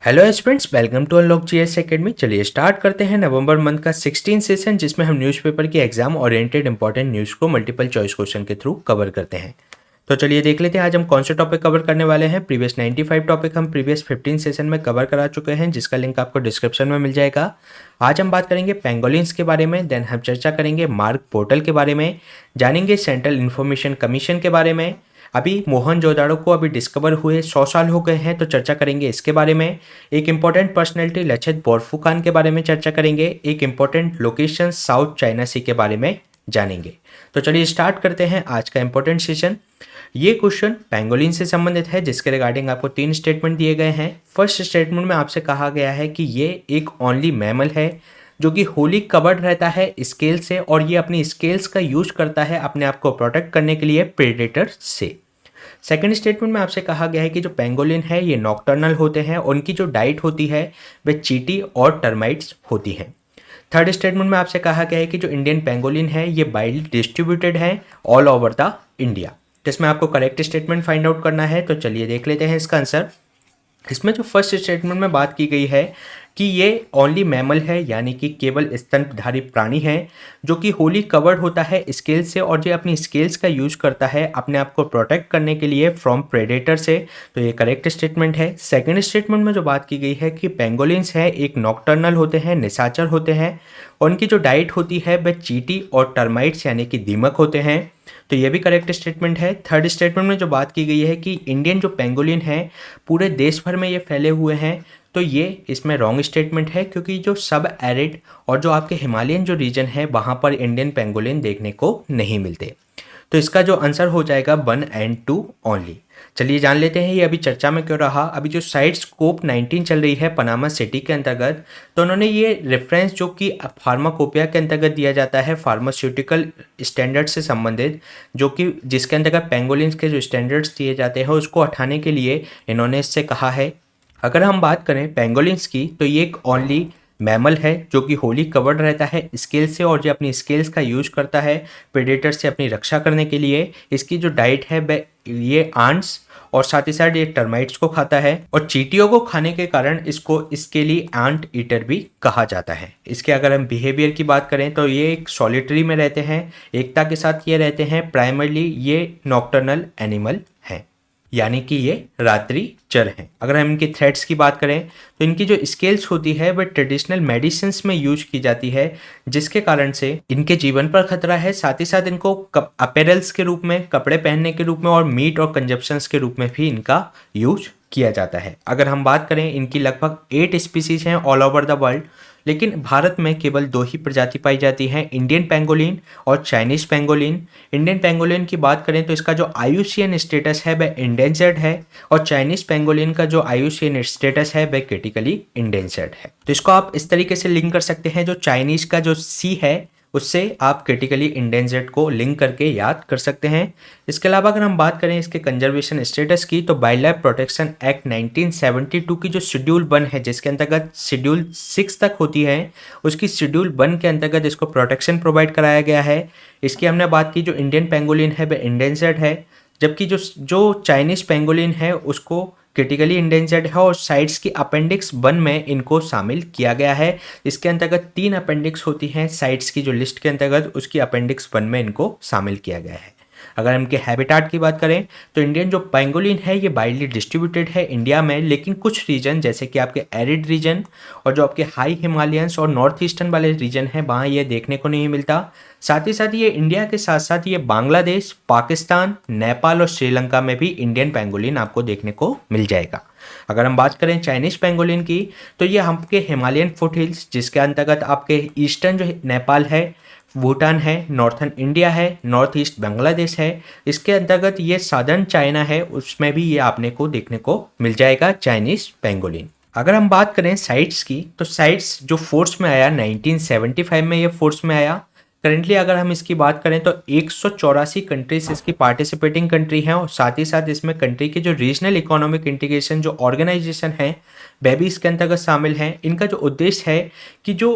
Hello students, welcome to unlock GS academy. चलिए start करते हैं नवंबर मंथ का 16 सेशन, जिसमें हम न्यूज़पेपर की एग्जाम ओरिएंटेड इंपॉर्टेंट न्यूज़ को मल्टीपल चॉइस क्वेश्चन के थ्रू कवर करते हैं। तो चलिए देख लेते हैं आज हम कौन से टॉपिक कवर करने वाले हैं। प्रीवियस 95 टॉपिक हम प्रीवियस 15 सेशन में कवर करा चुके हैं, जिसका लिंक आपको डिस्क्रिप्शन में मिल जाएगा। आज हम बात करेंगे पेंगोलिन्स के बारे में, देन हम चर्चा करेंगे मार्क पोर्टल के बारे में, जानेंगे सेंट्रल इन्फॉर्मेशन कमीशन के बारे में। अभी मोहनजोदाड़ो को अभी डिस्कवर हुए 100 साल हो गए हैं, तो चर्चा करेंगे इसके बारे में। एक इम्पॉर्टेंट पर्सनैलिटी लचित बोरफुकान के बारे में चर्चा करेंगे। एक इम्पॉर्टेंट लोकेशन साउथ चाइना सी के बारे में जानेंगे। तो चलिए स्टार्ट करते हैं आज का इम्पोर्टेंट सेशन। ये क्वेश्चन पेंगोलिन से संबंधित है, जिसके रिगार्डिंग आपको 3 स्टेटमेंट दिए गए हैं। फर्स्ट स्टेटमेंट में आपसे कहा गया है कि ये एक ओनली मैमल है जो कि होली कवर्ड रहता है स्केल से, और ये अपनी स्केल्स का यूज करता है अपने आप को प्रोटेक्ट करने के लिए प्रेडेटर से। सेकेंड स्टेटमेंट में आपसे कहा गया है कि जो पेंगोलिन है ये नॉक्टर्नल होते हैं, उनकी जो डाइट होती है वह चींटी और टर्माइट्स होती हैं। थर्ड स्टेटमेंट में आपसे कहा गया है कि जो इंडियन पेंगोलिन है ये वाइडली डिस्ट्रीब्यूटेड है ऑल ओवर द इंडिया। जिसमें आपको करेक्ट स्टेटमेंट फाइंड आउट करना है। तो चलिए देख लेते हैं इसका आंसर। इसमें जो फर्स्ट स्टेटमेंट में बात की गई है कि ये ओनली मैमल है, यानी कि केवल स्तनधारी प्राणी है जो कि होली कवर्ड होता है स्केल से, और ये अपनी स्केल्स का यूज करता है अपने आप को प्रोटेक्ट करने के लिए फ्रॉम प्रेडेटर से। तो ये करेक्ट स्टेटमेंट है। सेकंड स्टेटमेंट में जो बात की गई है कि पेंगोलिन्स है एक नॉक्टर्नल होते हैं, निशाचर होते हैं, और उनकी जो डाइट होती है वह चींटी और टर्माइट्स यानी कि दीमक होते हैं। तो ये भी करेक्ट स्टेटमेंट है। थर्ड स्टेटमेंट में जो बात की गई है कि इंडियन जो पेंगोलिन है पूरे देश भर में ये फैले हुए हैं, तो ये इसमें रॉन्ग स्टेटमेंट है, क्योंकि जो सब एरिड और जो आपके हिमालयन जो रीजन है वहाँ पर इंडियन पेंगोलिन देखने को नहीं मिलते। तो इसका जो आंसर हो जाएगा 1 और 2 ओनली। चलिए जान लेते हैं ये अभी चर्चा में क्यों रहा। अभी जो साइट स्कोप 19 चल रही है पनामा सिटी के अंतर्गत, तो उन्होंने ये रेफरेंस जो कि फार्माकोपिया के अंतर्गत दिया जाता है फार्मास्यूटिकल स्टैंडर्ड से संबंधित, जो कि जिसके अंतर्गत पेंगोलिन्स के जो स्टैंडर्ड्स दिए जाते हैं उसको हटाने के लिए इन्होंने इससे कहा है। अगर हम बात करें पेंगोलिन्स की, तो ये एक ओनली मैमल है जो कि होली कवर्ड रहता है स्केल से, और जो अपनी स्केल्स का यूज करता है प्रेडेटर से अपनी रक्षा करने के लिए। इसकी जो डाइट है वह ये आंट्स और साथ ही साथ ये टर्माइट्स को खाता है, और चींटियों को खाने के कारण इसको इसके लिए आंट ईटर भी कहा जाता है। इसके अगर हम बिहेवियर की बात करें तो ये एक सॉलिटरी में रहते हैं, एकता के साथ ये रहते हैं। प्राइमरली ये नॉक्टर्नल एनिमल हैं, यानी कि ये रात्रि चर हैं। अगर हम इनके थ्रेड्स की बात करें तो इनकी जो स्केल्स होती है वह ट्रेडिशनल मेडिसिन में यूज की जाती है, जिसके कारण से इनके जीवन पर खतरा है। साथ ही साथ इनको अपैरल्स के रूप में, कपड़े पहनने के रूप में, और मीट और कंजप्शंस के रूप में भी इनका यूज किया जाता है। अगर हम बात करें इनकी लगभग 8 स्पीसीज हैं ऑल ओवर द वर्ल्ड, लेकिन भारत में केवल 2 ही प्रजाति पाई जाती हैं, इंडियन पेंगोलिन और चाइनीज पेंगोलिन। इंडियन पेंगोलिन की बात करें तो इसका जो आईयूसीएन स्टेटस है वह इंडेंजर्ड है, और चाइनीज पेंगोलिन का जो आईयूसीएन स्टेटस है वह क्रिटिकली इंडेंजर्ड है। तो इसको आप इस तरीके से लिंक कर सकते हैं, जो चाइनीज का जो सी है उससे आप क्रिटिकली इंडेंजर्ड को लिंक करके याद कर सकते हैं। इसके अलावा अगर हम बात करें इसके कंजर्वेशन स्टेटस की, तो वाइल्ड लाइफ प्रोटेक्शन एक्ट 1972 की जो शेड्यूल 1 है, जिसके अंतर्गत शेड्यूल 6 तक होती है, उसकी शेड्यूल 1 के अंतर्गत इसको प्रोटेक्शन प्रोवाइड कराया गया है। इसकी हमने बात की, जो इंडियन पेंगोलिन है वह इंडेंजर्ड है, जबकि जो चाइनीज पेंगोलिन है उसको क्रिटिकली इंडेंजर्ड है, और साइट्स की अपेंडिक्स 1 में इनको शामिल किया गया है। इसके अंतर्गत 3 अपेंडिक्स होती हैं साइट्स की जो लिस्ट के अंतर्गत, उसकी अपेंडिक्स 1 में इनको शामिल किया गया है। अगर इनके हैबिटाट की बात करें तो इंडियन जो पेंगोलिन है ये वाइडली डिस्ट्रीब्यूटेड है इंडिया में, लेकिन कुछ रीजन जैसे कि आपके एरिड रीजन और जो आपके हाई हिमालयंस और नॉर्थ ईस्टर्न वाले रीजन है वहाँ ये देखने को नहीं मिलता। साथ ही साथ ये इंडिया के साथ साथ ये बांग्लादेश, पाकिस्तान, नेपाल और श्रीलंका में भी इंडियन पेंगोलिन आपको देखने को मिल जाएगा। अगर हम बात करें चाइनीज पेंगोलिन की, तो ये आपके हिमालयन फुट हिल्स, जिसके अंतर्गत आपके ईस्टर्न जो नेपाल है, भूटान है, नॉर्थन इंडिया है, नॉर्थ ईस्ट बांग्लादेश है, इसके अंतर्गत ये सादर्न चाइना है, उसमें भी ये आपने को देखने को मिल जाएगा चाइनीज पेंगोलिन। अगर हम बात करें साइट्स की, तो साइट्स जो फोर्स में आया 1975 में ये फोर्स में आया, करेंटली अगर हम इसकी बात करें तो 184 कंट्रीज इसकी पार्टिसिपेटिंग कंट्री हैं और साथ ही साथ इसमें कंट्री के जो रीजनल इकोनॉमिक इंटीग्रेशन जो ऑर्गेनाइजेशन है वह भी इसके अंतर्गत शामिल हैं। इनका जो उद्देश्य है कि जो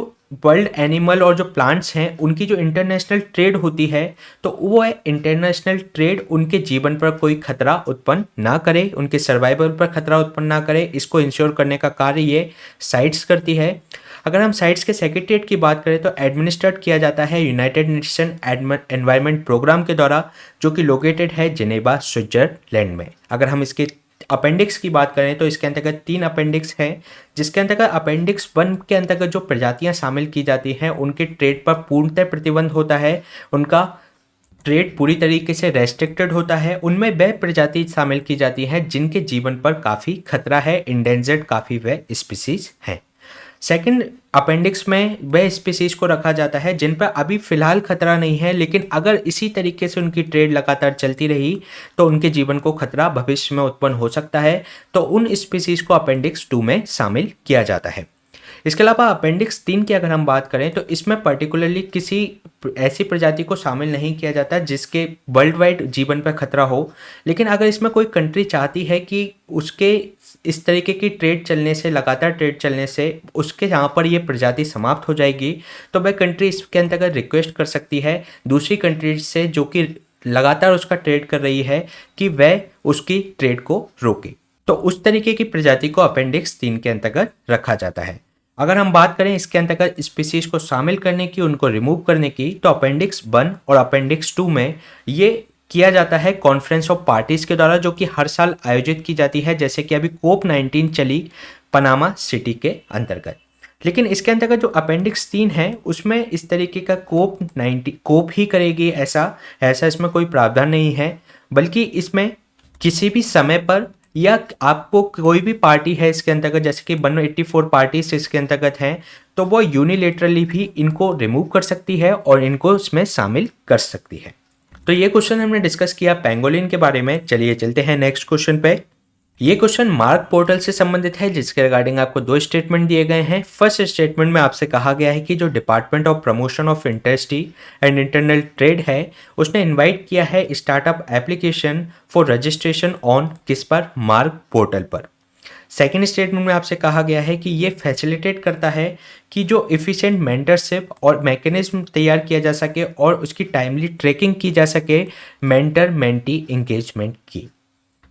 वर्ल्ड एनिमल और जो प्लांट्स हैं उनकी जो इंटरनेशनल ट्रेड होती है तो वो है इंटरनेशनल ट्रेड उनके जीवन पर कोई खतरा उत्पन्न ना करे, उनके सर्वाइवल पर खतरा उत्पन्न ना करे, इसको इंश्योर करने का कार्य ये साइट्स करती है। अगर हम साइट्स के सेक्रेटरीट की बात करें तो एडमिनिस्ट्रेट किया जाता है यूनाइटेड नेशन एनवायरनमेंट प्रोग्राम के द्वारा, जो कि लोकेटेड है जिनेवा स्विट्जरलैंड में। अगर हम इसके अपेंडिक्स की बात करें तो इसके अंतर्गत 3 अपेंडिक्स हैं, जिसके अंतर्गत अपेंडिक्स 1 के अंतर्गत जो प्रजातियां शामिल की जाती हैं उनके ट्रेड पर पूर्णतः प्रतिबंध होता है, उनका ट्रेड पूरी तरीके से रेस्ट्रिक्टेड होता है, उनमें वह प्रजाति शामिल की जाती हैं जिनके जीवन पर काफ़ी खतरा है, इंडेंजर्ड काफ़ी वह स्पीसीज हैं। सेकंड अपेंडिक्स में वह स्पीसीज को रखा जाता है जिन पर अभी फिलहाल खतरा नहीं है, लेकिन अगर इसी तरीके से उनकी ट्रेड लगातार चलती रही तो उनके जीवन को खतरा भविष्य में उत्पन्न हो सकता है, तो उन स्पीसीज को अपेंडिक्स 2 में शामिल किया जाता है। इसके अलावा अपेंडिक्स 3 की अगर हम बात करें तो इसमें पर्टिकुलरली किसी ऐसी प्रजाति को शामिल नहीं किया जाता जिसके वर्ल्ड वाइड जीवन पर खतरा हो, लेकिन अगर इसमें कोई कंट्री चाहती है कि उसके इस तरीके की ट्रेड चलने से, लगातार ट्रेड चलने से उसके यहाँ पर ये प्रजाति समाप्त हो जाएगी, तो वह कंट्री इसके अंतर्गत रिक्वेस्ट कर सकती है दूसरी कंट्री से जो कि लगातार उसका ट्रेड कर रही है कि वह उसकी ट्रेड को रोके। तो उस तरीके की प्रजाति को अपेंडिक्स 3 के अंतर्गत रखा जाता है। अगर हम बात करें इसके अंतर्गत स्पीसीज को शामिल करने की, उनको रिमूव करने की, तो अपेंडिक्स 1 और अपेंडिक्स 2 में ये किया जाता है कॉन्फ्रेंस ऑफ पार्टीज के द्वारा, जो कि हर साल आयोजित की जाती है, जैसे कि अभी COP19 चली पनामा सिटी के अंतर्गत। लेकिन इसके अंतर्गत जो अपेंडिक्स 3 है उसमें इस तरीके का कोप ही करेगी ऐसा इसमें कोई प्रावधान नहीं है, बल्कि इसमें किसी भी समय पर या आपको कोई भी पार्टी है इसके अंतर्गत, जैसे कि 184 पार्टीज इसके अंतर्गत हैं, तो वो यूनिलेटरली भी इनको रिमूव कर सकती है और इनको इसमें शामिल कर सकती है। तो ये क्वेश्चन हमने डिस्कस किया पेंगोलिन के बारे में। चलिए चलते हैं नेक्स्ट क्वेश्चन पे। ये क्वेश्चन मार्क पोर्टल से संबंधित है, जिसके रिगार्डिंग आपको 2 स्टेटमेंट दिए गए हैं। फर्स्ट स्टेटमेंट में आपसे कहा गया है कि जो department of promotion of industry and internal trade है उसने इनवाइट किया है startup application for registration on किस पर, मार्क पोर्टल पर। सेकेंड स्टेटमेंट में आपसे कहा गया है कि ये फैसिलिटेट करता है कि जो इफ़िशिएंट मेंटरशिप और मैकेनिज्म तैयार किया जा सके और उसकी टाइमली ट्रैकिंग की जा सके मेंटर मेंटी एंगेजमेंट की।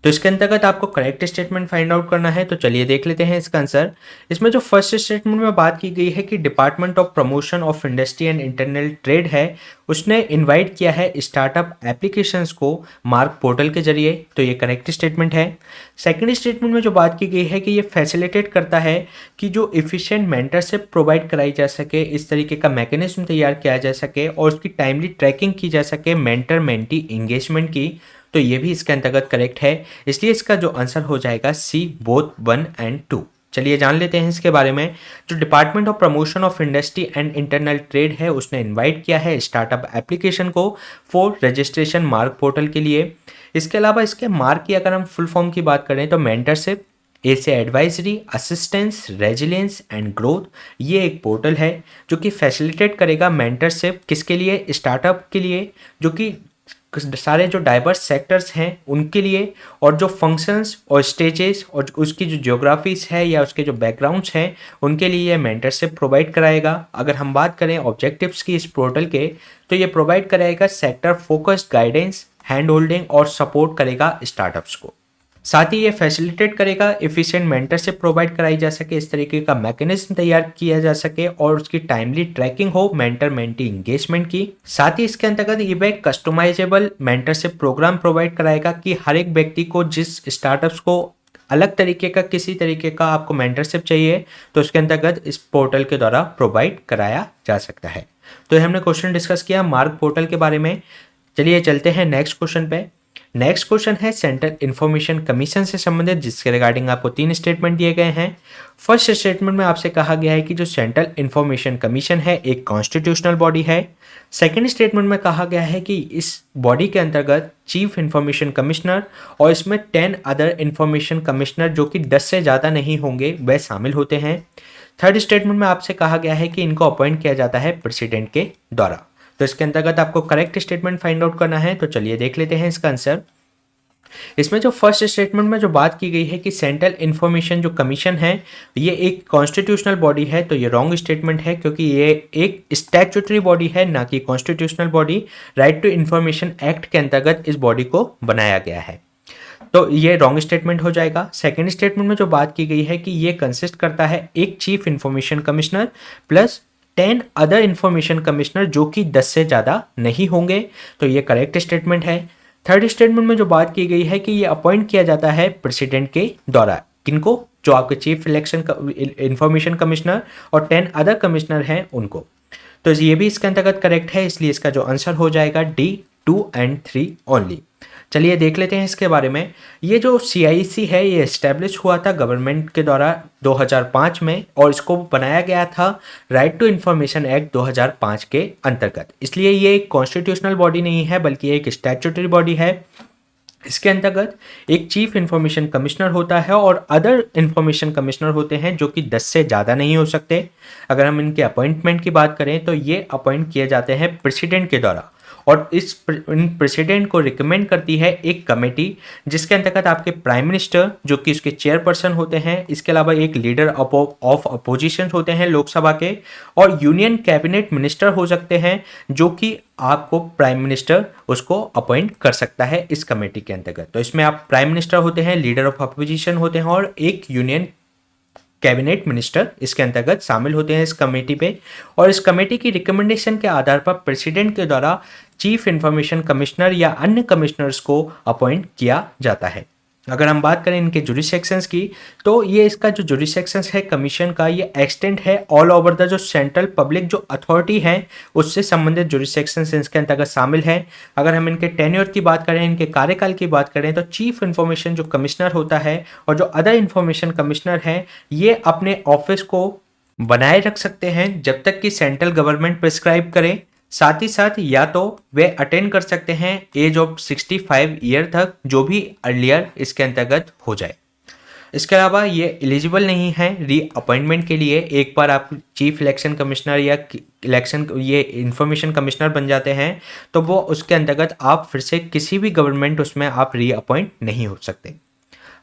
तो इसके अंतर्गत आपको करेक्ट स्टेटमेंट फाइंड आउट करना है, तो चलिए देख लेते हैं इसका आंसर। इसमें जो फर्स्ट स्टेटमेंट में बात की गई है कि department of promotion of industry and internal trade है, उसने इनवाइट किया है स्टार्टअप एप्लीकेशंस को मार्क पोर्टल के जरिए, तो ये करेक्ट स्टेटमेंट है। सेकंड स्टेटमेंट में जो बात की गई है कि ये फैसिलिटेट करता है कि जो इफिशिएंट मेंटरशिप प्रोवाइड कराई जा सके, इस तरीके का मैकेनिज्म तैयार किया जा सके और उसकी टाइमली ट्रैकिंग की जा सके मेंटर मेंटी एंगेजमेंट की, तो ये भी इसके अंतर्गत करेक्ट है। इसलिए इसका जो आंसर हो जाएगा सी, बोथ 1 एंड 2। चलिए जान लेते हैं इसके बारे में। जो department of promotion of industry and internal trade है उसने इनवाइट किया है स्टार्टअप एप्लीकेशन को फॉर रजिस्ट्रेशन मार्क पोर्टल के लिए। इसके अलावा इसके मार्क की अगर हम फुल फॉर्म की बात करें तो मेंटरशिप, ए से advisory, assistance, resilience and growth, ये एक पोर्टल है जो कि फैसिलिटेट करेगा मेंटरशिप किसके लिए, स्टार्टअप के लिए, जो कि सारे जो डाइवर्स सेक्टर्स हैं उनके लिए, और जो फंक्शंस और स्टेजेस और उसकी जो ज्योग्राफीज है या उसके जो बैकग्राउंड्स हैं उनके लिए ये मेंटरशिप प्रोवाइड कराएगा। अगर हम बात करें ऑब्जेक्टिव्स की इस पोर्टल के, तो ये प्रोवाइड कराएगा sector focused guidance, hand holding और सपोर्ट करेगा स्टार्टअप्स को। साथ ही ये फैसिलिटेट करेगा एफिशिएंट मेंटरशिप प्रोवाइड कराई जा सके, इस तरीके का मैकेनिज्म तैयार किया जा सके और उसकी टाइमली ट्रैकिंग हो मेंटर मेंटी एंगेजमेंट की। साथ ही इसके अंतर्गत ये कस्टमाइजेबल मेंटरशिप प्रोग्राम प्रोवाइड कराएगा कि हर एक व्यक्ति को जिस स्टार्टअप्स को अलग तरीके का किसी तरीके का आपको मेंटरशिप चाहिए तो उसके अंतर्गत इस पोर्टल के द्वारा प्रोवाइड कराया जा सकता है। तो हमने क्वेश्चन डिस्कस किया मार्क पोर्टल के बारे में। चलिए चलते हैं नेक्स्ट क्वेश्चन पे। नेक्स्ट क्वेश्चन है सेंट्रल इंफॉर्मेशन कमीशन से संबंधित, जिसके रिगार्डिंग आपको 3 स्टेटमेंट दिए गए हैं। फर्स्ट स्टेटमेंट में आपसे कहा गया है कि जो सेंट्रल इंफॉर्मेशन कमीशन है एक कॉन्स्टिट्यूशनल बॉडी है। सेकंड स्टेटमेंट में कहा गया है कि इस बॉडी के अंतर्गत चीफ इंफॉर्मेशन कमिश्नर और इसमें 10 अदर इंफॉर्मेशन कमिश्नर जो कि 10 से ज़्यादा नहीं होंगे वह शामिल होते हैं। थर्ड स्टेटमेंट में आपसे कहा गया है कि इनको अपॉइंट किया जाता है प्रेसिडेंट के द्वारा। तो इसके अंतर्गत आपको करेक्ट स्टेटमेंट फाइंड आउट करना है। तो चलिए देख लेते हैं इसका आंसर। इसमें जो फर्स्ट स्टेटमेंट में जो बात की गई है कि सेंट्रल इंफॉर्मेशन जो कमीशन है ये एक कॉन्स्टिट्यूशनल बॉडी है, तो ये रॉन्ग स्टेटमेंट है क्योंकि ये एक स्टैट्यूटरी बॉडी है, ना कि constitutional body. Right to information act के अंतर्गत इस बॉडी को बनाया गया है, तो ये रॉन्ग स्टेटमेंट हो जाएगा। सेकेंड स्टेटमेंट में जो बात की गई है कि ये कंसिस्ट करता है एक chief information commissioner plus 10 other information commissioner जो कि 10 से ज़्यादा नहीं होंगे, तो ये करेक्ट स्टेटमेंट है। थर्ड स्टेटमेंट में जो बात की गई है कि ये अपॉइंट किया जाता है प्रेसिडेंट के द्वारा, किनको, जो आपके चीफ इलेक्शन इंफॉर्मेशन कमिश्नर और 10 अदर कमिश्नर हैं उनको, तो ये भी इसके अंतर्गत करेक्ट है, इसलिए इसका जो आंसर हो जाएगा डी 2 और 3 ओनली। चलिए देख लेते हैं इसके बारे में। ये जो CIC है ये इस्टेब्लिश हुआ था गवर्नमेंट के द्वारा 2005 में, और इसको बनाया गया था राइट टू इंफॉर्मेशन एक्ट 2005 के अंतर्गत, इसलिए ये एक कॉन्स्टिट्यूशनल बॉडी नहीं है बल्कि एक स्टैट्यूटरी बॉडी है। इसके अंतर्गत एक चीफ इंफॉर्मेशन कमिश्नर होता है और अदर इंफॉर्मेशन कमिश्नर होते हैं जो कि 10 से ज़्यादा नहीं हो सकते। अगर हम इनके अपॉइंटमेंट की बात करें तो ये अपॉइंट किए जाते हैं प्रेसिडेंट के द्वारा, और इन प्रेसिडेंट को रिकमेंड करती है एक कमेटी जिसके अंतर्गत आपके प्राइम मिनिस्टर जो कि उसके चेयरपर्सन होते हैं, इसके अलावा एक लीडर ऑफ अपोजिशन होते हैं लोकसभा के, और यूनियन कैबिनेट मिनिस्टर हो सकते हैं जो कि आपको प्राइम मिनिस्टर उसको अपॉइंट कर सकता है इस कमेटी के अंतर्गत। तो इसमें आप प्राइम मिनिस्टर होते हैं, लीडर ऑफ अपोजिशन होते हैं और एक यूनियन कैबिनेट मिनिस्टर इसके अंतर्गत शामिल होते हैं इस कमेटी पे, और इस कमेटी की रिकमेंडेशन के आधार पर प्रेसिडेंट के द्वारा चीफ इंफॉर्मेशन कमिश्नर या अन्य कमिश्नर्स को अपॉइंट किया जाता है। अगर हम बात करें इनके जुरिसडिक्शंस की, तो ये इसका जो जुरिसडिक्शंस है कमीशन का, ये एक्सटेंड है ऑल ओवर द जो सेंट्रल पब्लिक जो अथॉरिटी है उससे संबंधित जुरिसडिक्शंस इसके अंतर्गत शामिल है। अगर हम इनके टेन्योर की बात करें, इनके कार्यकाल की बात करें, तो चीफ इंफॉर्मेशन जो कमिश्नर होता है और जो अदर इंफॉर्मेशन कमिश्नर हैं ये अपने ऑफिस को बनाए रख सकते हैं जब तक कि सेंट्रल गवर्नमेंट प्रिस्क्राइब करे। साथ ही साथ या तो वे अटेंड कर सकते हैं एज ऑफ 65 ईयर तक, जो भी अर्लियर इसके अंतर्गत हो जाए। इसके अलावा ये एलिजिबल नहीं है री अपॉइंटमेंट के लिए। एक बार आप चीफ इलेक्शन कमिश्नर या इलेक्शन ये इंफॉर्मेशन कमिश्नर बन जाते हैं तो वो उसके अंतर्गत आप फिर से किसी भी गवर्नमेंट उसमें आप री अपॉइंट नहीं हो सकते।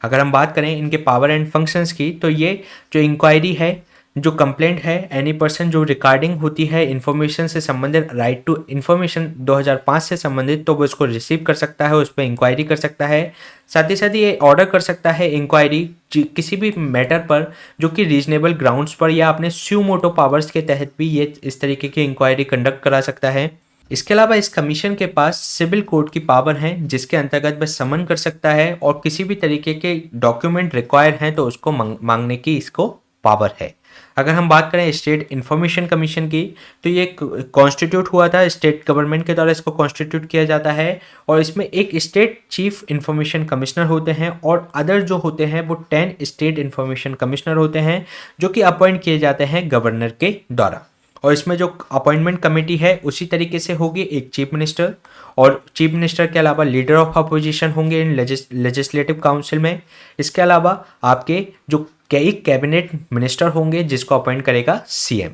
अगर हम बात करें इनके पावर एंड फंक्शंस की, तो ये जो इंक्वायरी है, जो कंप्लेंट है, एनी पर्सन जो रिकॉर्डिंग होती है इन्फॉर्मेशन से संबंधित, राइट टू इन्फॉर्मेशन 2005 से संबंधित, तो वो इसको रिसीव कर सकता है, उस पर इंक्वायरी कर सकता है। साथ ही साथ ये ऑर्डर कर सकता है इंक्वायरी किसी भी मैटर पर जो कि रीजनेबल ग्राउंड्स पर या अपने स्यू मोटो पावर्स के तहत भी ये इस तरीके की इंक्वायरी कंडक्ट करा सकता है। इसके अलावा इस कमीशन के पास सिविल कोर्ट की पावर है जिसके अंतर्गत वह समन कर सकता है, और किसी भी तरीके के डॉक्यूमेंट रिक्वायर हैं तो उसको मांगने की इसको पावर है। अगर हम बात करें स्टेट इंफॉर्मेशन कमीशन की, तो ये कॉन्स्टिट्यूट हुआ था स्टेट गवर्नमेंट के द्वारा, इसको कॉन्स्टिट्यूट किया जाता है, और इसमें एक स्टेट चीफ इंफॉर्मेशन कमिश्नर होते हैं और अदर जो होते हैं वो 10 स्टेट इंफॉर्मेशन कमिश्नर होते हैं जो कि अपॉइंट किए जाते हैं गवर्नर के द्वारा। और इसमें जो अपॉइंटमेंट कमेटी है उसी तरीके से होगी, एक चीफ मिनिस्टर और चीफ मिनिस्टर के अलावा लीडर ऑफ अपोजिशन होंगे इन लेजिस्लेटिव काउंसिल में। इसके अलावा आपके जो कई कैबिनेट मिनिस्टर होंगे जिसको अपॉइंट करेगा CM।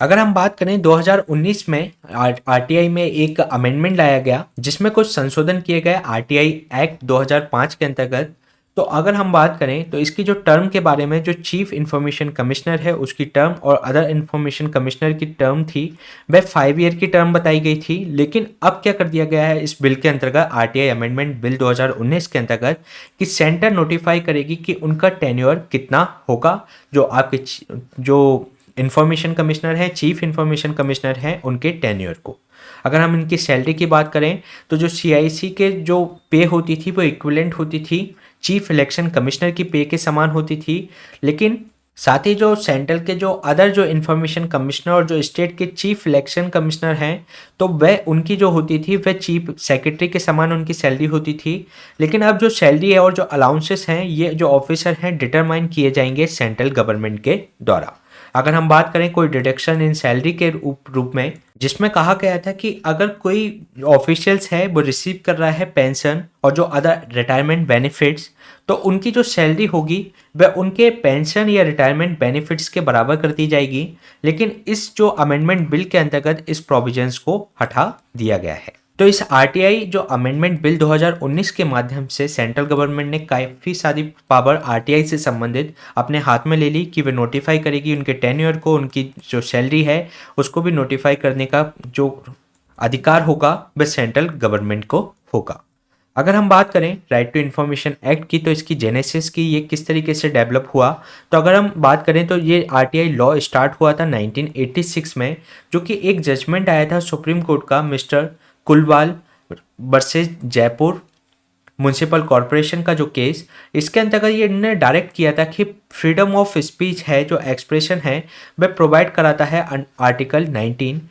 अगर हम बात करें 2019 में RTI में एक अमेंडमेंट लाया गया जिसमें कुछ संशोधन किए गए RTI एक्ट 2005 के अंतर्गत। तो अगर हम बात करें तो इसकी जो टर्म के बारे में, जो चीफ इंफॉर्मेशन कमिश्नर है उसकी टर्म और अदर इंफॉर्मेशन कमिश्नर की टर्म थी वह 5 ईयर की टर्म बताई गई थी। लेकिन अब क्या कर दिया गया है इस बिल के अंतर्गत, RTI अमेंडमेंट बिल 2019 के अंतर्गत, कि सेंटर नोटिफाई करेगी कि उनका टेन्योर कितना होगा, जो आपके जो इंफॉर्मेशन कमिश्नर हैं, चीफ इंफॉर्मेशन कमिश्नर हैं, उनके टेन्योर को। अगर हम इनकी सैलरी की बात करें तो जो CIC के जो पे होती थी वो इक्विवेलेंट होती थी चीफ इलेक्शन कमिश्नर की पे के समान होती थी। लेकिन साथ ही जो सेंट्रल के जो अदर जो इन्फॉर्मेशन कमिश्नर और जो स्टेट के चीफ इलेक्शन कमिश्नर हैं तो वह उनकी जो होती थी वह चीफ सेक्रेटरी के समान उनकी सैलरी होती थी। लेकिन अब जो सैलरी है और जो अलाउंसेस हैं ये जो ऑफिसर हैं डिटरमाइन किए जाएंगे सेंट्रल गवर्नमेंट के द्वारा। अगर हम बात करें कोई डिडक्शन इन सैलरी के रूप में, जिसमें कहा गया था कि अगर कोई ऑफिशियल्स है वो रिसीव कर रहा है पेंशन और जो अदर रिटायरमेंट बेनिफिट्स, तो उनकी जो सैलरी होगी वह उनके पेंशन या रिटायरमेंट बेनिफिट्स के बराबर कर दी जाएगी। लेकिन इस जो अमेंडमेंट बिल के अंतर्गत इस प्रोविजंस को हटा दिया गया है। तो इस आरटीआई जो अमेंडमेंट बिल 2019 के माध्यम से सेंट्रल गवर्नमेंट ने काफ़ी सारी पावर आरटीआई से संबंधित अपने हाथ में ले ली कि वे नोटिफाई करेगी उनके टेन्योर को, उनकी जो सैलरी है उसको भी नोटिफाई करने का जो अधिकार होगा वह सेंट्रल गवर्नमेंट को होगा। अगर हम बात करें राइट टू इन्फॉर्मेशन एक्ट की, तो इसकी जेनेसिस की ये किस तरीके से डेवलप हुआ, तो अगर हम बात करें तो ये आरटीआई लॉ स्टार्ट हुआ था 1986 में, जो कि एक जजमेंट आया था सुप्रीम कोर्ट का mister Kulwal versus Jaipur municipal corporation का जो केस, इसके अंतर्गत ये इन्होंने डायरेक्ट किया था कि फ्रीडम ऑफ स्पीच है, जो एक्सप्रेशन है वह प्रोवाइड कराता है आर्टिकल 19,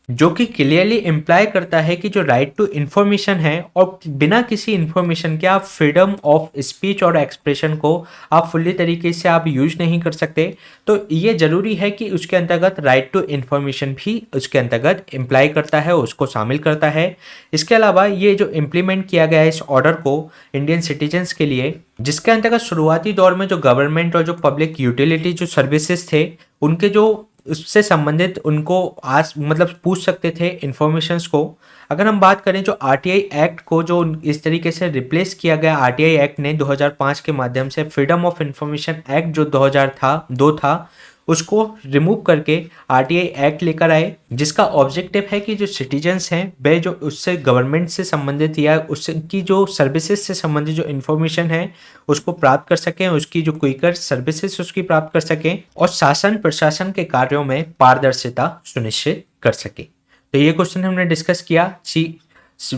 जो कि क्लियरली इम्प्लाई करता है कि जो राइट टू इन्फॉर्मेशन है और बिना किसी इन्फॉर्मेशन के आप फ्रीडम ऑफ स्पीच और एक्सप्रेशन को आप फुल्ली तरीके से आप यूज नहीं कर सकते। तो ये ज़रूरी है कि उसके अंतर्गत राइट टू इन्फॉर्मेशन भी उसके अंतर्गत इम्प्लाई करता है, उसको शामिल करता है। इसके अलावा ये जो इम्प्लीमेंट किया गया है इस ऑर्डर को इंडियन सिटीजन्स के लिए, जिसके अंतर्गत शुरुआती दौर में जो गवर्नमेंट और जो पब्लिक यूटिलिटी जो सर्विसेज थे उनके जो उससे संबंधित उनको आज मतलब पूछ सकते थे इन्फॉर्मेशंस को। अगर हम बात करें जो आरटीआई एक्ट को जो इस तरीके से रिप्लेस किया गया आरटीआई एक्ट ने 2005 के माध्यम से फ्रीडम ऑफ इंफॉर्मेशन एक्ट जो 2002 था उसको रिमूव करके आरटीआई एक्ट लेकर आए, जिसका ऑब्जेक्टिव है कि जो सिटीजन्स हैं वे जो उससे गवर्नमेंट से संबंधित या उसकी जो सर्विसेज से संबंधित जो इन्फॉर्मेशन है उसको प्राप्त कर सकें, उसकी जो क्विकर सर्विसेज उसकी प्राप्त कर सकें और शासन प्रशासन के कार्यों में पारदर्शिता सुनिश्चित कर सके। तो ये क्वेश्चन हमने डिस्कस किया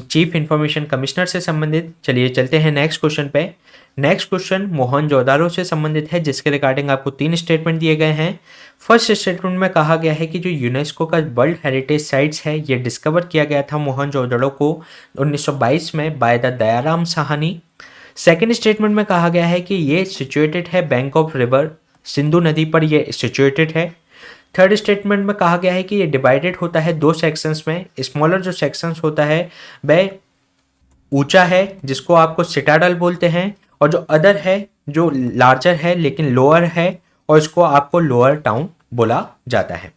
चीफ इंफॉर्मेशन कमिश्नर से संबंधित। चलिए चलते हैं नेक्स्ट क्वेश्चन पे। नेक्स्ट क्वेश्चन मोहनजोदारो से संबंधित है, जिसके रिगार्डिंग आपको 3 स्टेटमेंट दिए गए हैं। फर्स्ट स्टेटमेंट में कहा गया है कि जो यूनेस्को का वर्ल्ड हेरिटेज साइट्स है ये डिस्कवर किया गया था मोहनजोदारो को 1922 में by the Dayaram Sahni. Second statement में कहा गया है कि ये सिचुएटेड है बैंक ऑफ रिवर, सिंधु नदी पर ये सिचुएटेड है। थर्ड स्टेटमेंट में कहा गया है कि ये डिवाइडेड होता है 2 सेक्शंस में। स्मॉलर जो सेक्शंस होता है वह ऊंचा है जिसको आपको सिटाडल बोलते हैं, और जो अदर है जो लार्जर है लेकिन लोअर है और इसको आपको लोअर टाउन बोला जाता है।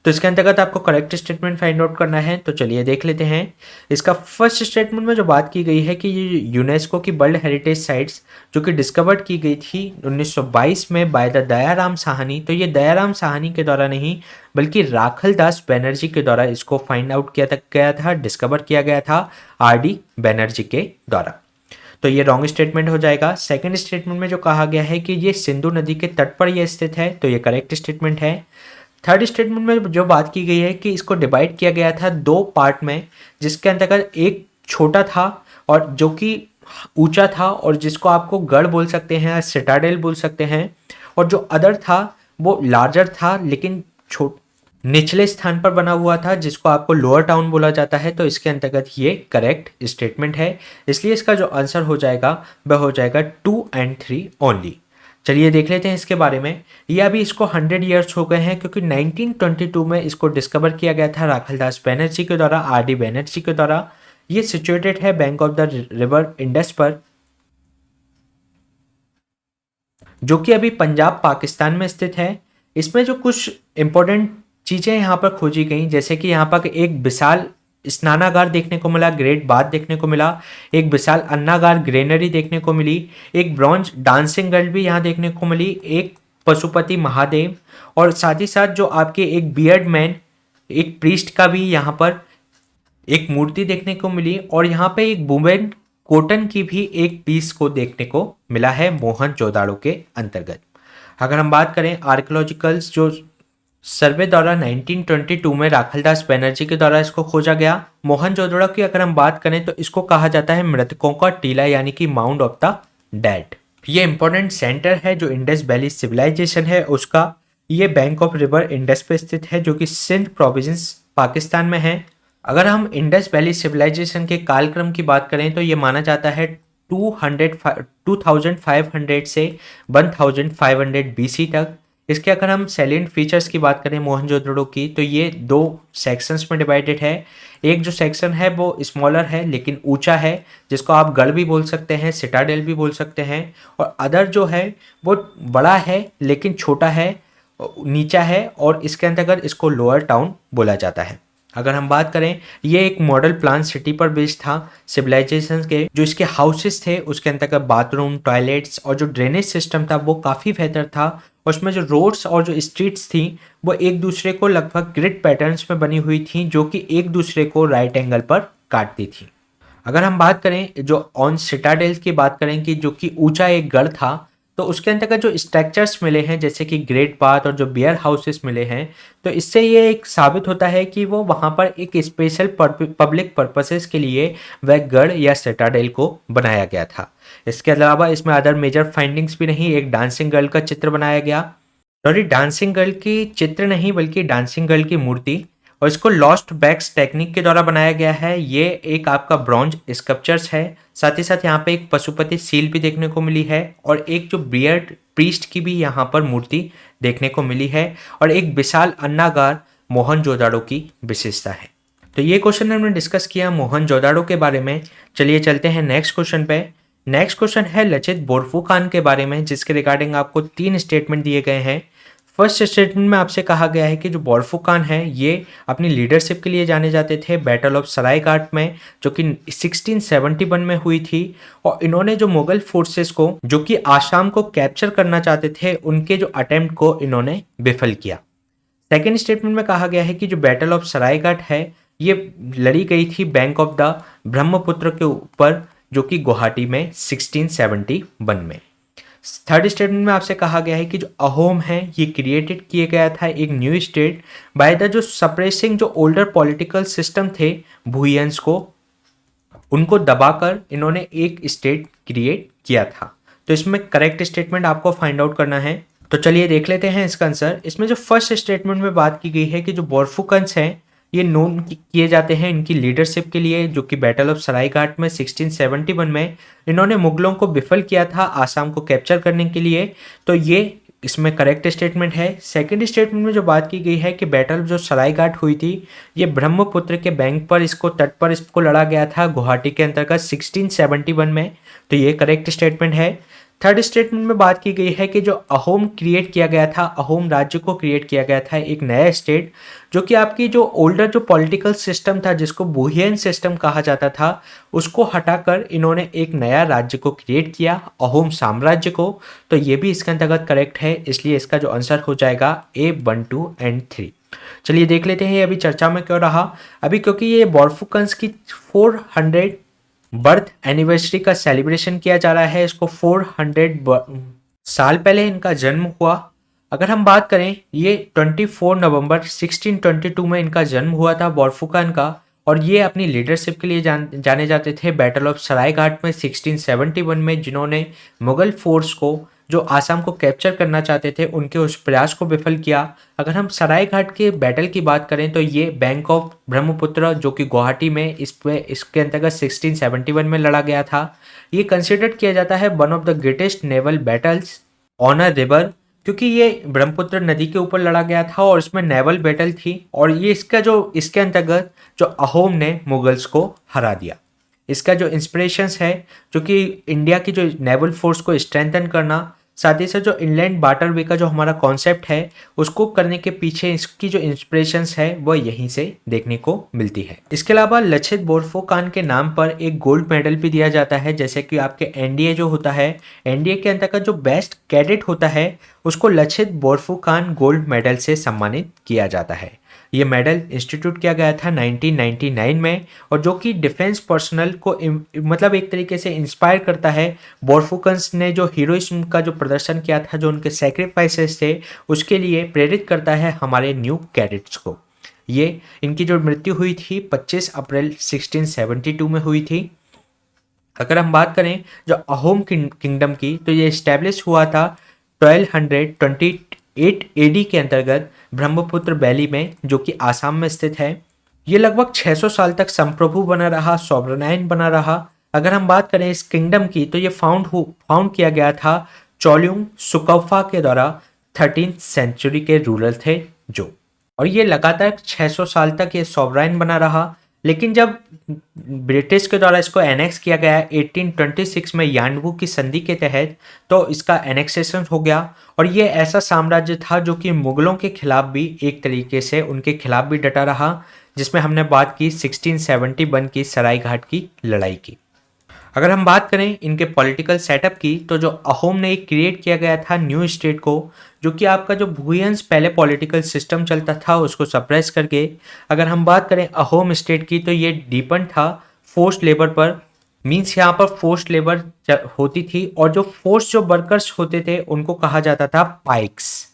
तो इसके अंतर्गत आपको करेक्ट स्टेटमेंट फाइंड आउट करना है। तो चलिए देख लेते हैं। इसका फर्स्ट स्टेटमेंट में जो बात की गई है कि ये यूनेस्को की वर्ल्ड हेरिटेज साइट्स जो कि डिस्कवर्ड की गई थी 1922 में बाय द दयाराम साहनी, तो ये दयाराम साहनी के द्वारा नहीं बल्कि राखल दास बनर्जी के द्वारा इसको फाइंड आउट किया गया था, डिस्कवर किया गया था आरडी बनर्जी के द्वारा। तो ये रॉन्ग स्टेटमेंट हो जाएगा। सेकंड स्टेटमेंट में जो कहा गया है कि ये सिंधु नदी के तट पर यह स्थित है, तो ये करेक्ट स्टेटमेंट है। थर्ड स्टेटमेंट में जो बात की गई है कि इसको डिवाइड किया गया था 2 पार्ट में, जिसके अंतर्गत एक छोटा था और जो कि ऊंचा था और जिसको आपको गढ़ बोल सकते हैं या सिटाडेल बोल सकते हैं, और जो अदर था वो लार्जर था लेकिन निचले स्थान पर बना हुआ था जिसको आपको लोअर टाउन बोला जाता है। तो इसके अंतर्गत ये करेक्ट स्टेटमेंट है, इसलिए इसका जो आंसर हो जाएगा वह हो जाएगा 2 और 3 ओनली। चलिए देख लेते हैं इसके बारे में। ये अभी इसको 100 ईयर्स हो गए हैं क्योंकि 1922 में इसको डिस्कवर किया गया था राखल दास बनर्जी के द्वारा, आरडी बनर्जी के द्वारा। ये सिचुएटेड है bank of the river Indus पर, जो कि अभी पंजाब पाकिस्तान में स्थित है। इसमें जो कुछ इंपॉर्टेंट चीज़ें यहाँ पर खोजी गई, जैसे कि यहाँ पर एक विशाल स्नानागार देखने को मिला, ग्रेट बाथ देखने को मिला, एक विशाल अन्नागार ग्रेनरी देखने को मिली, एक ब्रॉन्ज डांसिंग गर्ल भी यहाँ देखने को मिली, एक पशुपति महादेव, और साथ ही साथ जो आपके एक बियर्ड मैन एक प्रीस्ट का भी यहाँ पर एक मूर्ति देखने को मिली, और यहाँ पे एक वुमेन कॉटन की भी एक पीस को देखने को मिला है मोहनजोदाड़ो के अंतर्गत। अगर हम बात करें आर्कियोलॉजिकल्स जो सर्वे द्वारा 1922 में राखलदास बनर्जी के द्वारा इसको खोजा गया। मोहनजोदड़ो की अगर हम बात करें तो इसको कहा जाता है मृतकों का टीला यानी कि माउंट ऑफ द डेड। ये इंपॉर्टेंट सेंटर है जो इंडस वैली सिविलाइजेशन है उसका। ये बैंक ऑफ रिवर इंडस पे स्थित है जो कि सिंध प्रोविंस पाकिस्तान में है। अगर हम इंडस वैली सिविलाइजेशन के कालक्रम की बात करें तो ये माना जाता है 2500 से 1500 BC तक इसके अगर हम सैलिएंट फीचर्स की बात करें मोहनजोदड़ो की, तो ये 2 सेक्शंस में डिवाइडेड है। एक जो सेक्शन है वो स्मॉलर है लेकिन ऊंचा है, जिसको आप गढ़ भी बोल सकते हैं, सिटाडेल भी बोल सकते हैं। और अदर जो है वो बड़ा है लेकिन छोटा है, नीचा है, और इसके अंतर्गत इसको लोअर टाउन बोला जाता है। अगर हम बात करें, ये एक मॉडल प्लान सिटी पर बेस्ड था सिविलाइजेशन के। जो इसके हाउसेस थे उसके अंतर्गत बाथरूम, टॉयलेट्स और जो ड्रेनेज सिस्टम था वो काफ़ी बेहतर था। और उसमें जो रोड्स और जो स्ट्रीट्स थी वो एक दूसरे को लगभग ग्रिड पैटर्न्स में बनी हुई थी, जो कि एक दूसरे को राइट एंगल पर काटती थी। अगर हम बात करें जो ऑन सिटाडेल की बात करें कि जो कि ऊंचा एक गढ़ था, तो उसके अंतर्गत जो स्ट्रक्चर्स मिले हैं जैसे कि ग्रेट पाथ और जो बियर हाउसेस मिले हैं, तो इससे ये एक साबित होता है कि वो वहाँ पर एक स्पेशल पब्लिक पर्पसेस के लिए वह गढ़ या सिटाडेल को बनाया गया था। इसके अलावा इसमें अदर मेजर फाइंडिंग्स भी नहीं। एक डांसिंग गर्ल का चित्र बनाया गया, सॉरी डांसिंग गर्ल की चित्र नहीं बल्कि डांसिंग गर्ल की मूर्ति, और इसको लॉस्ट बैक्स टेक्निक के द्वारा बनाया गया है। ये एक आपका ब्रॉन्ज स्कल्पचर्स है। साथ ही साथ यहाँ पे एक पशुपति सील भी देखने को मिली है, और एक जो बियर्ड प्रीस्ट की भी यहाँ पर मूर्ति देखने को मिली है, और एक विशाल अन्नागार मोहनजोदाड़ो की विशेषता है। तो ये क्वेश्चन हमने डिस्कस किया मोहनजोदाड़ो के बारे में। चलिए चलते हैं नेक्स्ट क्वेश्चन पे। नेक्स्ट क्वेश्चन है लचित बोरफुकान के बारे में, जिसके रिगार्डिंग आपको 3 स्टेटमेंट दिए गए हैं। फर्स्ट स्टेटमेंट में आपसे कहा गया है कि जो बोरफुकान है ये अपनी लीडरशिप के लिए जाने जाते थे बैटल ऑफ सरायघाट में, जो कि 1671 में हुई थी। और इन्होंने जो मुगल फोर्सेस को जो कि आसाम को कैप्चर करना चाहते थे, उनके जो अटेम्प्ट को इन्होंने विफल किया। सेकेंड स्टेटमेंट में कहा गया है कि जो बैटल ऑफ सरायघाट है ये लड़ी गई थी बैंक ऑफ द ब्रह्मपुत्र के ऊपर, जो कि गुवाहाटी में 1671 में। थर्ड स्टेटमेंट में आपसे कहा गया है कि जो अहोम है ये क्रिएटेड किया गया था एक न्यू स्टेट बाय द जो सप्रेसिंग जो ओल्डर पॉलिटिकल सिस्टम थे भूयंस को, उनको दबाकर इन्होंने एक स्टेट क्रिएट किया था। तो इसमें करेक्ट स्टेटमेंट आपको फाइंड आउट करना है। तो चलिए देख लेते हैं इसका आंसर। इसमें जो फर्स्ट स्टेटमेंट में बात की गई है कि जो बोरफुकन्स हैं ये नोन किए जाते हैं इनकी लीडरशिप के लिए, जो कि बैटल ऑफ सरायघाट में 1671 में इन्होंने मुगलों को विफल किया था आसाम को कैप्चर करने के लिए। तो ये इसमें करेक्ट स्टेटमेंट है। सेकंड स्टेटमेंट में जो बात की गई है कि बैटल जो सरायघाट हुई थी ये ब्रह्मपुत्र के बैंक पर इसको तट पर इसको लड़ा गया था गुवाहाटी के अंतर्गत 1671 में। तो ये करेक्ट स्टेटमेंट है। थर्ड स्टेटमेंट में बात की गई है कि जो अहोम क्रिएट किया गया था, अहोम राज्य को क्रिएट किया गया था एक नया स्टेट, जो कि आपकी जो ओल्डर जो पॉलिटिकल सिस्टम था जिसको बुहियन सिस्टम कहा जाता था, उसको हटाकर इन्होंने एक नया राज्य को क्रिएट किया, अहोम साम्राज्य को। तो ये भी इसके अंतर्गत करेक्ट है, इसलिए इसका जो आंसर हो जाएगा A1, 2 एंड 3। चलिए देख लेते हैं अभी चर्चा में क्यों रहा। अभी क्योंकि ये बोरफुकन्स की 400 बर्थ एनिवर्सरी का सेलिब्रेशन किया जा रहा है। इसको 400 साल पहले इनका जन्म हुआ। अगर हम बात करें ये 24 नवंबर 1622 में इनका जन्म हुआ था बोरफुकन का, और ये अपनी लीडरशिप के लिए जाने जाते थे बैटल ऑफ सरायघाट में 1671 में, जिन्होंने मुगल फोर्स को जो आसाम को कैप्चर करना चाहते थे उनके उस प्रयास को विफल किया। अगर हम सरायघाट के बैटल की बात करें तो ये बैंक ऑफ ब्रह्मपुत्र जो कि गुवाहाटी में इसके अंतर्गत 1671 में लड़ा गया था। ये कंसिडर्ड किया जाता है one of the greatest naval battles on a river, क्योंकि ये ब्रह्मपुत्र नदी के ऊपर लड़ा गया था और इसमें नेवल बैटल थी, और ये इसके अंतर्गत जो अहोम ने मुगल्स को हरा दिया। इसका जो इंस्पिरेशंस है जो कि इंडिया की जो नेवल फोर्स को स्ट्रेंथन करना, साथ ही साथ जो इनलैंड वाटरवे का जो हमारा कॉन्सेप्ट है उसको करने के पीछे इसकी जो इंस्पिरेशंस है वह यहीं से देखने को मिलती है। इसके अलावा लचित बोरफुकान के नाम पर एक गोल्ड मेडल भी दिया जाता है, जैसे कि आपके एनडीए जो होता है, एनडीए के अंतर्गत जो बेस्ट कैडेट होता है उसको लचित बोरफुकान गोल्ड मेडल से सम्मानित किया जाता है। ये मेडल इंस्टीट्यूट किया गया था 1999 में, और जो कि डिफेंस पर्सनल को मतलब एक तरीके से इंस्पायर करता है। बोरफुकन्स ने जो हीरोइज्म का जो प्रदर्शन किया था, जो उनके सेक्रीफाइसेस थे, उसके लिए प्रेरित करता है हमारे न्यू कैडेट्स को। ये इनकी जो मृत्यु हुई थी 25 अप्रैल 1672 में हुई थी। अगर हम बात करें जो अहोम किंगडम की, तो ये इस्टेब्लिश हुआ था 1228 एडी के अंतर्गत ब्रह्मपुत्र वैली में, जो कि आसाम में स्थित है। ये लगभग 600 साल तक संप्रभु बना रहा, सॉवरेन बना रहा। अगर हम बात करें इस किंगडम की, तो ये फाउंड किया गया था चोलुंग सुकौफा के द्वारा 13th सेंचुरी के रूलर थे जो, और ये लगातार 600 साल तक ये सॉवराइन बना रहा। लेकिन जब ब्रिटिश के द्वारा इसको एनेक्स किया गया 1826 में यानबू की संधि के तहत, तो इसका एनेक्सेशन हो गया। और ये ऐसा साम्राज्य था जो कि मुगलों के खिलाफ भी एक तरीके से उनके खिलाफ भी डटा रहा, जिसमें हमने बात की 1671 की सरायघाट की लड़ाई की। अगर हम बात करें इनके पॉलिटिकल सेटअप की, तो जो अहोम ने एक क्रिएट किया गया था न्यू स्टेट को, जो कि आपका जो भूयंस पहले पॉलिटिकल सिस्टम चलता था उसको सप्रेस करके, अगर हम बात करें अहोम स्टेट की, तो ये डिपेंड था फोर्स्ड लेबर पर। मीन्स यहाँ पर फोर्स्ड लेबर होती थी, और जो फोर्स जो वर्कर्स होते थे उनको कहा जाता था पाइक्स।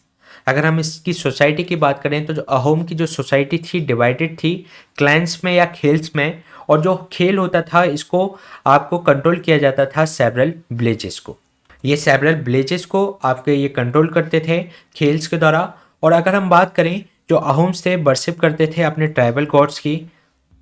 अगर हम इसकी सोसाइटी की बात करें, तो जो अहोम की जो सोसाइटी थी डिवाइडेड थी क्लैंस में या खेल्स में, और जो खेल होता था इसको आपको कंट्रोल किया जाता था सेवरल विलेजेस को। ये सेवरल विलेजेस को आपके ये कंट्रोल करते थे खेल्स के द्वारा। और अगर हम बात करें, जो अहोम्स थे वर्शिप करते थे अपने ट्राइबल गॉड्स की,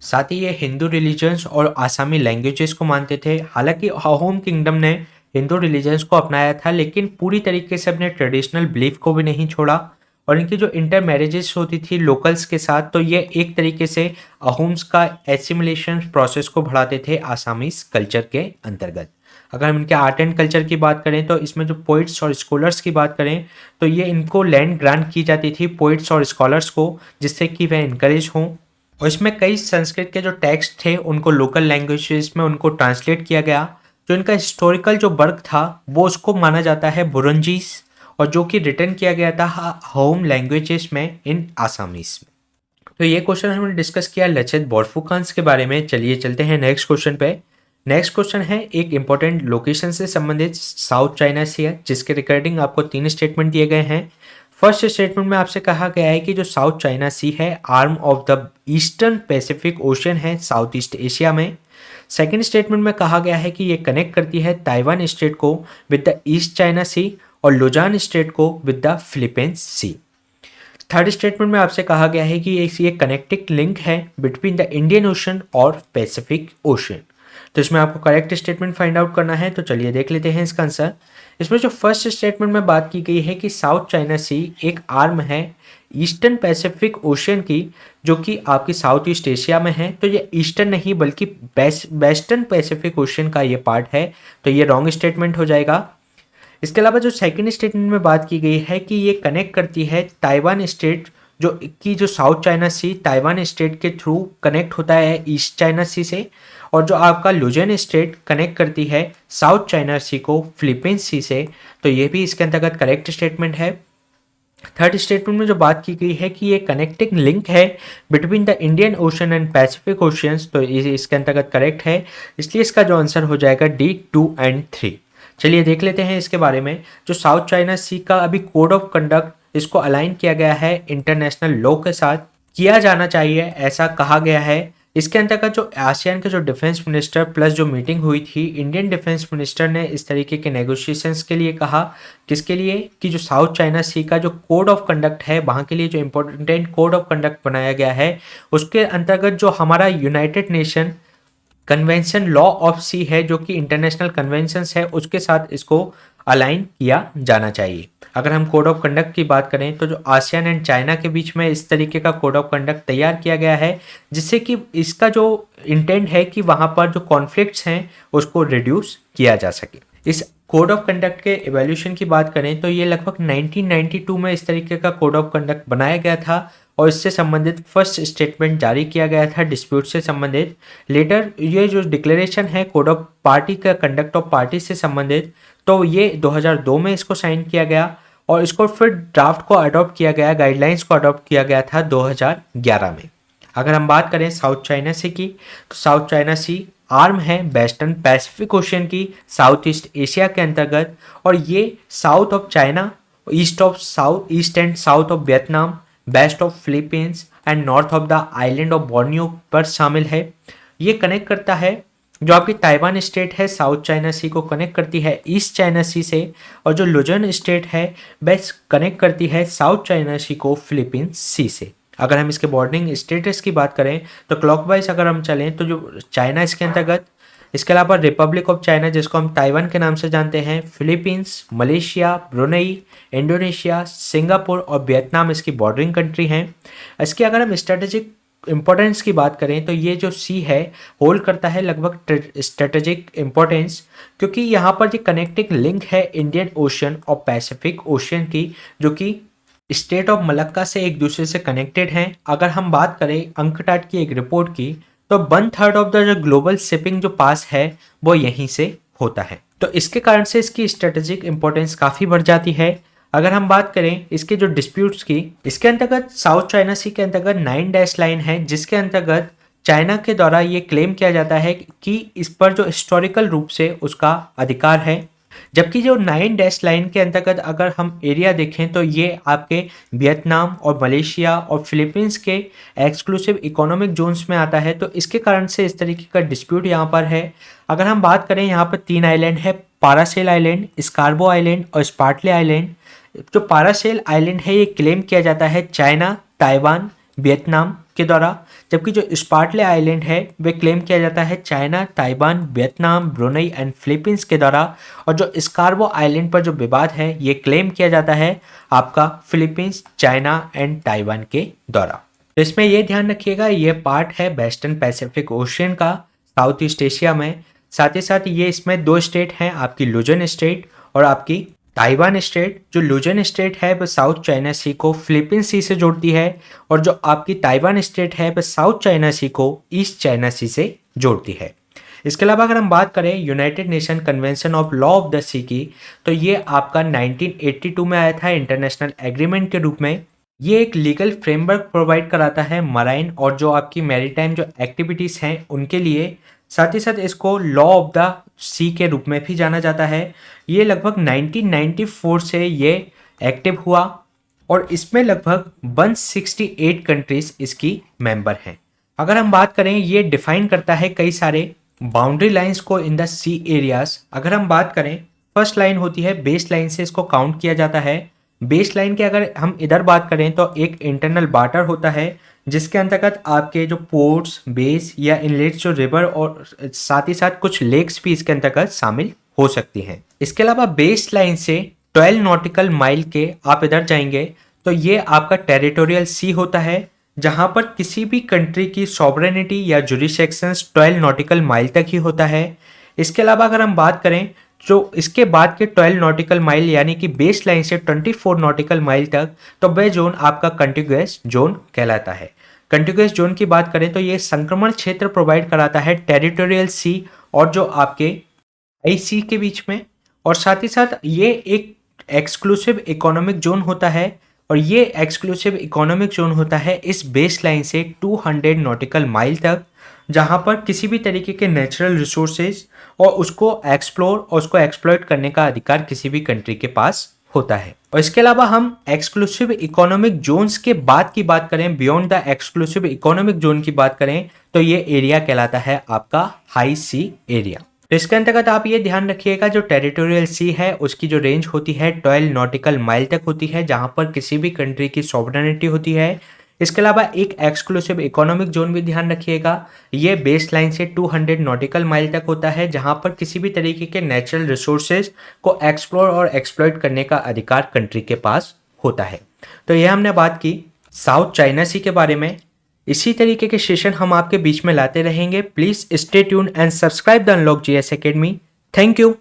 साथ ही ये हिंदू रिलीजन्स और आसामी लैंग्वेजेस को मानते थे। हालांकि अहोम किंगडम ने हिंदू रिलीजन्स को अपनाया था, लेकिन पूरी तरीके से अपने ट्रेडिशनल बिलीफ को भी नहीं छोड़ा। और इनकी जो इंटर मैरिजेस होती थी लोकल्स के साथ, तो ये एक तरीके से अहोम्स का एसिमिलेशन प्रोसेस को बढ़ाते थे आसामीज कल्चर के अंतर्गत। अगर हम इनके आर्ट एंड कल्चर की बात करें, तो इसमें जो पोइट्स और स्कॉलर्स की बात करें, तो ये इनको लैंड ग्रांट की जाती थी पोइट्स और स्कॉलर्स को, जिससे कि वह इनकरेज हों। और इसमें कई संस्कृत के जो टेक्स्ट थे उनको लोकल लैंग्वेजेस में उनको ट्रांसलेट किया गया। जो इनका हिस्टोरिकल जो वर्क था वो उसको माना जाता है बुरंजीस, और जो कि रिटर्न किया गया था होम लैंग्वेजेस में इन आसामीज में। तो ये क्वेश्चन हमने डिस्कस किया लचित बोरफुकन्स के बारे में। चलिए चलते हैं नेक्स्ट क्वेश्चन पे। नेक्स्ट क्वेश्चन है एक इंपॉर्टेंट लोकेशन से संबंधित साउथ चाइना सी है, जिसके रिगार्डिंग आपको 3 स्टेटमेंट दिए गए हैं। फर्स्ट स्टेटमेंट में आपसे कहा गया है कि जो साउथ चाइना सी है arm of the eastern Pacific ocean है साउथ ईस्ट एशिया में। सेकेंड स्टेटमेंट में कहा गया है कि ये कनेक्ट करती है ताइवान स्टेट को with the East China sea और लुजान स्टेट को with the Philippines sea. Third statement में आपसे कहा गया है कि ये कनेक्टिंग लिंक है बिटवीन द इंडियन ओशन और पैसिफिक ओशन। तो इसमें आपको करेक्ट स्टेटमेंट फाइंड आउट करना है। तो चलिए देख लेते हैं इसका आंसर। इसमें जो फर्स्ट स्टेटमेंट में बात की गई है कि साउथ चाइना सी एक आर्म है ईस्टर्न पैसिफिक ओशन की, जो कि आपकी साउथ ईस्ट एशिया में है। तो ये ईस्टर्न नहीं बल्कि वेस्टर्न पैसिफिक ओशन का ये पार्ट है, तो ये रॉन्ग स्टेटमेंट हो जाएगा। इसके अलावा जो सेकंड स्टेटमेंट में बात की गई है कि ये कनेक्ट करती है ताइवान स्टेट, जो साउथ चाइना सी ताइवान स्टेट के थ्रू कनेक्ट होता है ईस्ट चाइना सी से, और जो आपका लुजन स्टेट कनेक्ट करती है साउथ चाइना सी को फिलीपींस सी से। तो ये भी इसके अंतर्गत करेक्ट स्टेटमेंट है। थर्ड स्टेटमेंट में जो बात की गई है कि ये कनेक्टिंग लिंक है between the Indian ocean and Pacific oceans, तो ये इसके अंतर्गत करेक्ट है। इसलिए इसका जो आंसर हो जाएगा डी 2 और 3। चलिए देख लेते हैं इसके बारे में। जो साउथ चाइना सी का अभी कोड ऑफ कंडक्ट इसको अलाइन किया गया है इंटरनेशनल लॉ के साथ, किया जाना चाहिए ऐसा कहा गया है। इसके अंतर्गत जो आसियान के जो डिफेंस मिनिस्टर प्लस जो मीटिंग हुई थी, इंडियन डिफेंस मिनिस्टर ने इस तरीके के नेगोशिएशंस के लिए कहा। किसके लिए? कि जो साउथ चाइना सी का जो कोड ऑफ कंडक्ट है वहाँ के लिए जो इम्पोर्टेंट कोड ऑफ कंडक्ट बनाया गया है, उसके अंतर्गत जो हमारा united nation convention law of sea है, जो कि इंटरनेशनल कन्वेंशंस है, उसके साथ इसको अलाइन किया जाना चाहिए। अगर हम कोड ऑफ कंडक्ट की बात करें, तो जो आसियान एंड चाइना के बीच में इस तरीके का कोड ऑफ कंडक्ट तैयार किया गया है, जिससे कि इसका जो इंटेंट है कि वहाँ पर जो कॉन्फ्लिक्ट्स हैं उसको रिड्यूस किया जा सके। इस कोड ऑफ कंडक्ट के एवोल्यूशन की बात करें तो ये लगभग 1992 में इस तरीके का कोड ऑफ कंडक्ट बनाया गया था, और इससे संबंधित फर्स्ट स्टेटमेंट जारी किया गया था डिस्प्यूट से संबंधित। लेटर ये जो डिक्लेरेशन है कोड ऑफ पार्टी का कंडक्ट ऑफ पार्टी से संबंधित, तो ये 2002 में इसको साइन किया गया, और इसको फिर ड्राफ्ट को अडॉप्ट किया गया, गाइडलाइंस को अडॉप्ट किया गया था 2011 में। अगर हम बात करें साउथ चाइना सी की, तो साउथ चाइना सी आर्म है वेस्टर्न पैसिफिक ओशन की साउथ ईस्ट एशिया के अंतर्गत, और ये south of China, east and south of Vietnam, west of Philippines and north of the island of Borneo पर शामिल है। ये कनेक्ट करता है जो आपकी ताइवान स्टेट है साउथ चाइना सी को कनेक्ट करती है ईस्ट चाइना सी से, और जो लुजन स्टेट है वह कनेक्ट करती है साउथ चाइना सी को फिलीपींस सी से। अगर हम इसके बॉर्डरिंग स्टेटस की बात करें तो क्लॉकवाइज अगर हम चलें तो जो चाइना इसके अंतर्गत इसके अलावा रिपब्लिक ऑफ चाइना जिसको हम ताइवान के नाम से जानते हैं, Philippines, Malaysia, Brunei, Indonesia, Singapore और वियतनाम इसकी बॉर्डरिंग कंट्री हैं। इसकी अगर हम स्ट्रेटेजिक इम्पोर्टेंस की बात करें तो ये जो सी है होल्ड करता है लगभग स्ट्रेटेजिक इम्पोर्टेंस, क्योंकि यहाँ पर जो कनेक्टिंग लिंक है इंडियन ओशन और पैसिफिक ओशन की, जो कि स्टेट ऑफ मलक्का से एक दूसरे से कनेक्टेड हैं। अगर हम बात करें अंकटाट की एक रिपोर्ट की, तो 1/3 ऑफ द जो ग्लोबल शिपिंग जो पास है वो यहीं से होता है। तो इसके कारण से इसकी स्ट्रेटेजिक इंपॉर्टेंस काफ़ी बढ़ जाती है। अगर हम बात करें इसके जो डिस्प्यूट्स की, इसके अंतर्गत साउथ चाइना सी के अंतर्गत 9 डैश लाइन है, जिसके अंतर्गत चाइना के द्वारा ये क्लेम किया जाता है कि इस पर जो हिस्टोरिकल रूप से उसका अधिकार है। जबकि जो 9 डैश लाइन के अंतर्गत अगर हम एरिया देखें तो ये आपके वियतनाम और मलेशिया और फिलीपींस के एक्सक्लूसिव इकोनॉमिक जोन्स में आता है। तो इसके कारण से इस तरीके का डिस्प्यूट यहाँ पर है। अगर हम बात करें यहाँ पर 3 आइलैंड है, पारासेल आइलैंड, स्कार्बो आइलैंड और स्पार्टले आइलैंड। जो पारासेल आइलैंड है ये क्लेम किया जाता है चाइना, ताइवान, वियतनाम के द्वारा, जबकि जो स्पार्टले आइलैंड है वे क्लेम किया जाता है China, Taiwan, Vietnam, Brunei and Philippines के द्वारा। और जो स्कार्बो आइलैंड पर जो विवाद है ये क्लेम किया जाता है आपका फिलीपींस, चाइना एंड ताइवान के द्वारा। तो इसमें ये ध्यान रखिएगा ये पार्ट है वेस्टर्न पैसिफिक ओशियन का, साउथ ईस्ट एशिया में। साथ ही साथ ये इसमें 2 स्टेट हैं, आपकी लुजन स्टेट और आपकी ताइवान स्टेट। जो लुजन स्टेट है वह साउथ चाइना सी को फिलीपीन सी से जोड़ती है, और जो आपकी ताइवान स्टेट है वह साउथ चाइना सी को ईस्ट चाइना सी से जोड़ती है। इसके अलावा अगर हम बात करें united nation convention of law of the sea की, तो ये आपका 1982 में आया था इंटरनेशनल एग्रीमेंट के रूप में। ये एक लीगल फ्रेमवर्क प्रोवाइड कराता है मराइन और जो आपकी मैरीटाइम जो एक्टिविटीज़ हैं उनके लिए। साथ ही साथ इसको लॉ ऑफ द सी के रूप में भी जाना जाता है। ये लगभग 1994 से ये एक्टिव हुआ और इसमें लगभग 168 कंट्रीज इसकी मेंबर हैं। अगर हम बात करें ये डिफाइन करता है कई सारे बाउंड्री लाइंस को इन द सी एरियाज। अगर हम बात करें फर्स्ट लाइन होती है बेस लाइन से इसको काउंट किया जाता है। बेस लाइन के अगर हम इधर बात करें तो एक इंटरनल वाटर होता है जिसके अंतर्गत आपके जो पोर्ट्स, बेस या इनलेट्स, जो रिवर और साथ ही साथ कुछ लेक्स भी इसके अंतर्गत शामिल हो सकती हैं। इसके अलावा बेस लाइन से 12 नॉटिकल माइल के आप इधर जाएंगे तो ये आपका टेरिटोरियल सी होता है, जहां पर किसी भी कंट्री की सॉवरेनिटी या जुरिसडिक्शंस 12 नॉटिकल माइल तक ही होता है। इसके अलावा अगर हम बात करें जो इसके बाद के 12 नॉटिकल माइल यानी कि बेस लाइन से 24 नॉटिकल माइल तक, तो वह जोन आपका कंटिग्यूअस जोन कहलाता है। कंटिग्यूअस जोन की बात करें तो ये संक्रमण क्षेत्र प्रोवाइड कराता है टेरिटोरियल सी और जो आपके आई सी के बीच में, और साथ ही साथ ये एक एक्सक्लूसिव इकोनॉमिक जोन होता है, और ये एक्सक्लूसिव इकोनॉमिक जोन होता है इस बेस लाइन से 200 नॉटिकल माइल तक, जहां पर किसी भी तरीके के नेचुरल रिसोर्सेज और उसको एक्सप्लोर और उसको एक्सप्लॉइट करने का अधिकार किसी भी कंट्री के पास होता है। और इसके अलावा हम एक्सक्लूसिव इकोनॉमिक जोन्स के बाद की बात करें, beyond the exclusive economic zone की बात करें, तो ये एरिया कहलाता है आपका हाई सी एरिया। तो इसके अंतर्गत आप ये ध्यान रखिएगा जो टेरिटोरियल सी है उसकी जो रेंज होती है 12 नॉटिकल माइल तक होती है, जहां पर किसी भी कंट्री की सॉवरेनिटी होती है। इसके अलावा एक एक्सक्लूसिव इकोनॉमिक जोन भी ध्यान रखिएगा, ये बेस लाइन से 200 नॉटिकल माइल तक होता है, जहां पर किसी भी तरीके के नेचुरल रिसोर्सेज को एक्सप्लोर और एक्सप्लॉइट करने का अधिकार कंट्री के पास होता है। तो यह हमने बात की साउथ चाइना सी के बारे में। इसी तरीके के सेशन हम आपके बीच में लाते रहेंगे। Please stay tune and subscribe the unlock GS academy. Thank you.